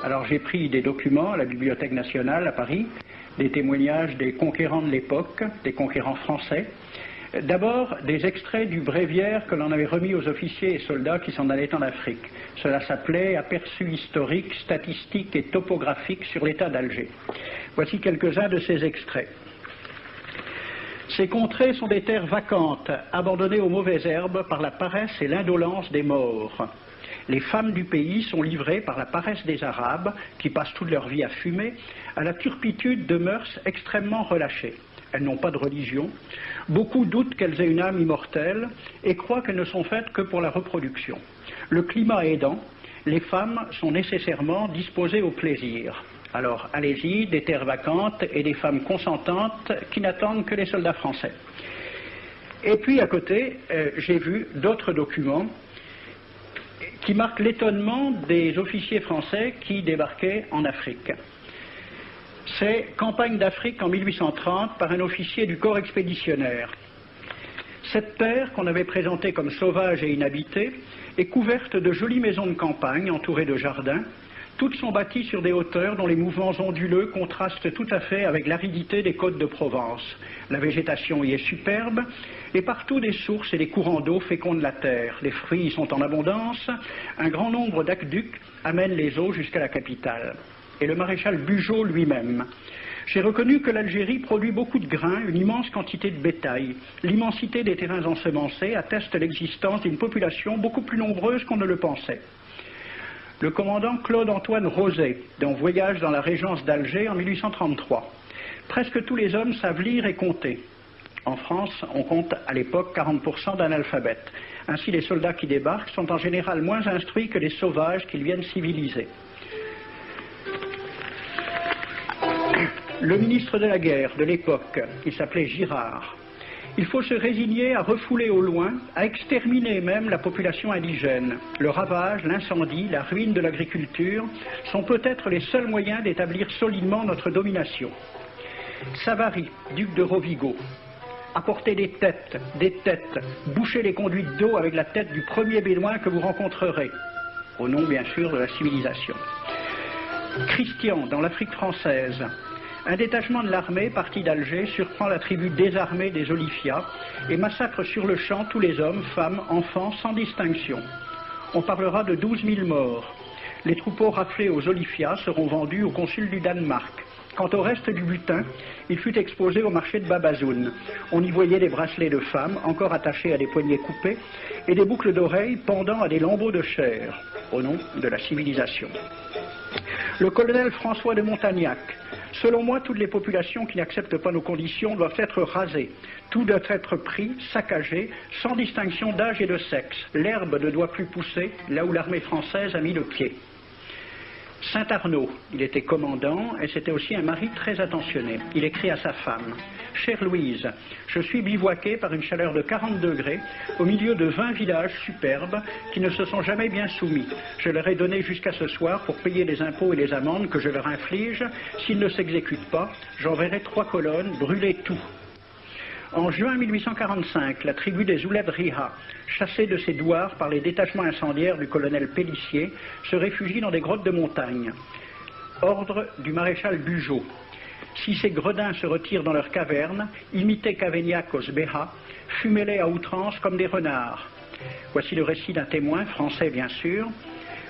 Alors j'ai pris des documents à la Bibliothèque nationale à Paris, des témoignages des conquérants de l'époque, des conquérants français. D'abord, des extraits du bréviaire que l'on avait remis aux officiers et soldats qui s'en allaient en Afrique. Cela s'appelait « Aperçu historique, statistique et topographique sur l'état d'Alger ». Voici quelques-uns de ces extraits. Ces contrées sont des terres vacantes, abandonnées aux mauvaises herbes par la paresse et l'indolence des morts. Les femmes du pays sont livrées par la paresse des Arabes, qui passent toute leur vie à fumer, à la turpitude de mœurs extrêmement relâchées. Elles n'ont pas de religion. Beaucoup doutent qu'elles aient une âme immortelle et croient qu'elles ne sont faites que pour la reproduction. Le climat aidant, les femmes sont nécessairement disposées au plaisir. Alors, allez-y, des terres vacantes et des femmes consentantes qui n'attendent que les soldats français. Et puis, à côté, j'ai vu d'autres documents qui marquent l'étonnement des officiers français qui débarquaient en Afrique. C'est Campagne d'Afrique en 1830 par un officier du corps expéditionnaire. Cette terre, qu'on avait présentée comme sauvage et inhabitée, est couverte de jolies maisons de campagne entourées de jardins. Toutes sont bâties sur des hauteurs dont les mouvements onduleux contrastent tout à fait avec l'aridité des côtes de Provence. La végétation y est superbe, et partout des sources et des courants d'eau fécondent la terre. Les fruits y sont en abondance, un grand nombre d'aqueducs amènent les eaux jusqu'à la capitale. Et le maréchal Bugeaud lui-même. J'ai reconnu que l'Algérie produit beaucoup de grains, une immense quantité de bétail. L'immensité des terrains ensemencés atteste l'existence d'une population beaucoup plus nombreuse qu'on ne le pensait. Le commandant Claude-Antoine Roset, dans Voyage dans la Régence d'Alger en 1833. Presque tous les hommes savent lire et compter. En France, on compte à l'époque 40% d'analphabètes. Ainsi, les soldats qui débarquent sont en général moins instruits que les sauvages qu'ils viennent civiliser. Le ministre de la guerre de l'époque, il s'appelait Girard. Il faut se résigner à refouler au loin, à exterminer même la population indigène. Le ravage, l'incendie, la ruine de l'agriculture sont peut-être les seuls moyens d'établir solidement notre domination. Savary, duc de Rovigo, apportez des têtes, bouchez les conduites d'eau avec la tête du premier bédouin que vous rencontrerez, au nom bien sûr de la civilisation. Christian, dans l'Afrique française, un détachement de l'armée parti d'Alger surprend la tribu désarmée des Olifias et massacre sur le champ tous les hommes, femmes, enfants, sans distinction. On parlera de 12 000 morts. Les troupeaux raflés aux Olifias seront vendus au consul du Danemark. Quant au reste du butin, il fut exposé au marché de Babazoun. On y voyait des bracelets de femmes, encore attachés à des poignets coupés, et des boucles d'oreilles pendant à des lambeaux de chair, au nom de la civilisation. Le colonel François de Montagnac. Selon moi, toutes les populations qui n'acceptent pas nos conditions doivent être rasées. Tout doit être pris, saccagé, sans distinction d'âge et de sexe. L'herbe ne doit plus pousser là où l'armée française a mis le pied. Saint-Arnaud, il était commandant et c'était aussi un mari très attentionné. Il écrit à sa femme « Chère Louise, je suis bivouaqué par une chaleur de 40 degrés au milieu de 20 villages superbes qui ne se sont jamais bien soumis. Je leur ai donné jusqu'à ce soir pour payer les impôts et les amendes que je leur inflige. S'ils ne s'exécutent pas, j'enverrai 3 colonnes brûler tout. » En juin 1845, la tribu des Ouled Riha, chassée de ses douars par les détachements incendiaires du colonel Pélissier, se réfugie dans des grottes de montagne. Ordre du maréchal Bugeaud. Si ces gredins se retirent dans leurs cavernes, imitez Cavaignac aux Béha, fumez-les à outrance comme des renards. Voici le récit d'un témoin, français bien sûr.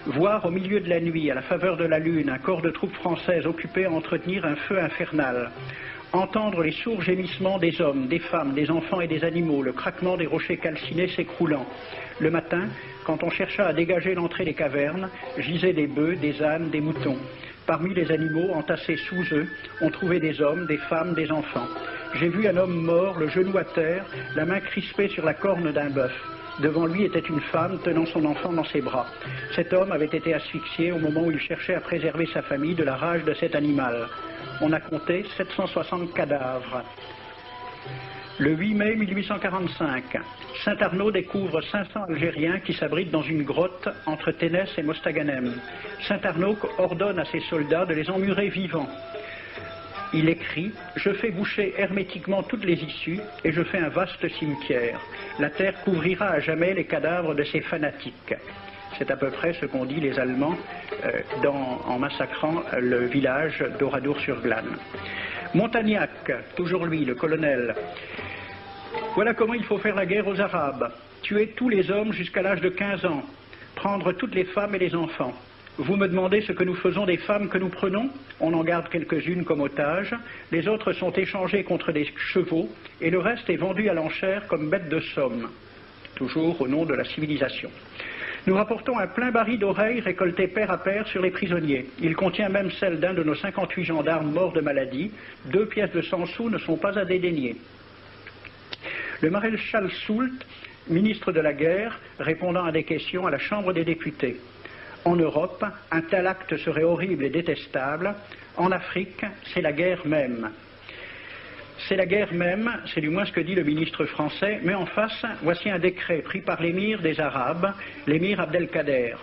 Voir au milieu de la nuit, à la faveur de la lune, un corps de troupes françaises occupé à entretenir un feu infernal. Entendre les sourds gémissements des hommes, des femmes, des enfants et des animaux, le craquement des rochers calcinés s'écroulant. Le matin, quand on chercha à dégager l'entrée des cavernes, gisaient des bœufs, des ânes, des moutons. Parmi les animaux, entassés sous eux, on trouvait des hommes, des femmes, des enfants. J'ai vu un homme mort, le genou à terre, la main crispée sur la corne d'un bœuf. Devant lui était une femme tenant son enfant dans ses bras. Cet homme avait été asphyxié au moment où il cherchait à préserver sa famille de la rage de cet animal. On a compté 760 cadavres. Le 8 mai 1845, Saint-Arnaud découvre 500 Algériens qui s'abritent dans une grotte entre Ténès et Mostaganem. Saint-Arnaud ordonne à ses soldats de les emmurer vivants. Il écrit « Je fais boucher hermétiquement toutes les issues et je fais un vaste cimetière. La terre couvrira à jamais les cadavres de ces fanatiques. » C'est à peu près ce qu'ont dit les Allemands en massacrant le village d'Oradour-sur-Glane. Montagnac, toujours lui, le colonel. Voilà comment il faut faire la guerre aux Arabes. Tuer tous les hommes jusqu'à l'âge de 15 ans. Prendre toutes les femmes et les enfants. Vous me demandez ce que nous faisons des femmes que nous prenons? On en garde quelques-unes comme otages, les autres sont échangées contre des chevaux, et le reste est vendu à l'enchère comme bête de somme, toujours au nom de la civilisation. Nous rapportons un plein baril d'oreilles récolté paire à paire sur les prisonniers. Il contient même celle d'un de nos 58 gendarmes morts de maladie. 2 pièces de 100 sous ne sont pas à dédaigner. Le maréchal Soult, ministre de la guerre, répondant à des questions à la Chambre des députés. En Europe, un tel acte serait horrible et détestable. En Afrique, c'est la guerre même. C'est la guerre même, c'est du moins ce que dit le ministre français, mais en face, voici un décret pris par l'émir des Arabes, l'émir Abdelkader.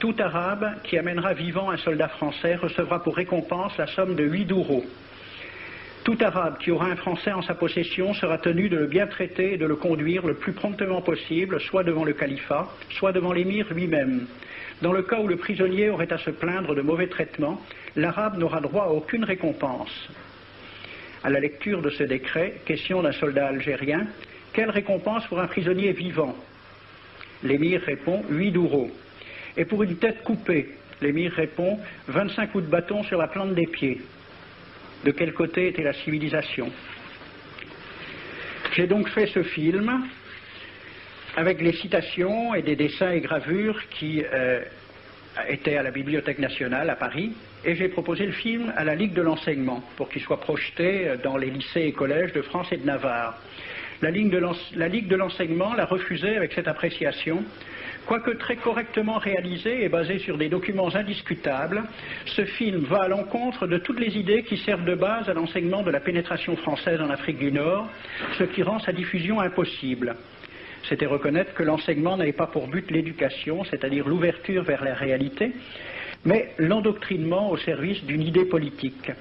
Tout Arabe qui amènera vivant un soldat français recevra pour récompense la somme de 8 douros. Tout Arabe qui aura un Français en sa possession sera tenu de le bien traiter et de le conduire le plus promptement possible, soit devant le califat, soit devant l'émir lui-même. Dans le cas où le prisonnier aurait à se plaindre de mauvais traitements, l'Arabe n'aura droit à aucune récompense. À la lecture de ce décret, question d'un soldat algérien, quelle récompense pour un prisonnier vivant? L'émir répond 8 douros. Et pour une tête coupée, l'émir répond 25 coups de bâton sur la plante des pieds. De quel côté était la civilisation? J'ai donc fait ce film avec les citations et des dessins et gravures qui étaient à la Bibliothèque nationale à Paris, et j'ai proposé le film à la Ligue de l'enseignement pour qu'il soit projeté dans les lycées et collèges de France et de Navarre. La Ligue de l'enseignement l'a refusé avec cette appréciation. Quoique très correctement réalisé et basé sur des documents indiscutables, ce film va à l'encontre de toutes les idées qui servent de base à l'enseignement de la pénétration française en Afrique du Nord, ce qui rend sa diffusion impossible. C'était reconnaître que l'enseignement n'avait pas pour but l'éducation, c'est-à-dire l'ouverture vers la réalité, mais l'endoctrinement au service d'une idée politique.